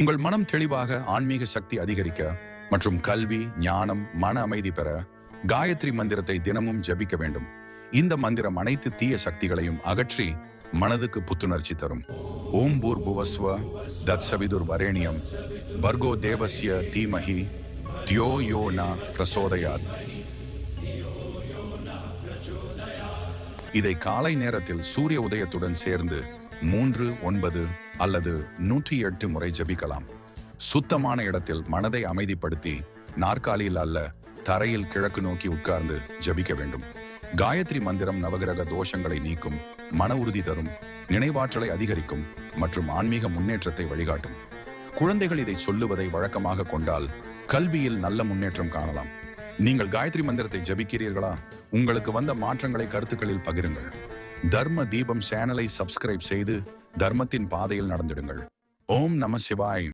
உங்கள் மனம் தெளிவாக ஆன்மீக சக்தி அதிகரிக்க மற்றும் கல்வி, ஞானம், மன அமைதி பெற காயத்ரி மந்திரத்தை தினமும் ஜபிக்க வேண்டும். இந்த மந்திரம் அனைத்து தீய சக்திகளையும் அகற்றி மனதுக்கு புத்துணர்ச்சி தரும். ஓம் பூர் புவஸ்வ தத்சவிதுர் வரேணியம் பர்கோ தேவஸ்ய தீமஹி தியோ யோ ந பிரசோதயாத். இதை காலை நேரத்தில் சூரிய உதயத்துடன் சேர்ந்து 3, 9 அல்லது 108 முறை ஜபிக்கலாம். சுத்தமான இடத்தில் மனதை அமைதிப்படுத்தி நாற்காலியில் அல்ல, தரையில் கிழக்கு நோக்கி உட்கார்ந்து ஜபிக்க வேண்டும். காயத்ரி மந்திரம் நவகிரக தோஷங்களை நீக்கும், மன உறுதி தரும், நினைவாற்றலை அதிகரிக்கும் மற்றும் ஆன்மீக முன்னேற்றத்தை வழிகாட்டும். குழந்தைகள் இதை சொல்லுவதை வழக்கமாக கொண்டால் கல்வியில் நல்ல முன்னேற்றம் காணலாம். நீங்கள் காயத்ரி மந்திரத்தை ஜபிக்கிறீர்களா? உங்களுக்கு வந்த மாற்றங்களை கருத்துக்களில் பகிருங்கள். தர்ம தீபம் சேனலை சப்ஸ்கிரைப் செய்து தர்மத்தின் பாதையில் நடந்திடுங்கள். ஓம் நம சிவாய்.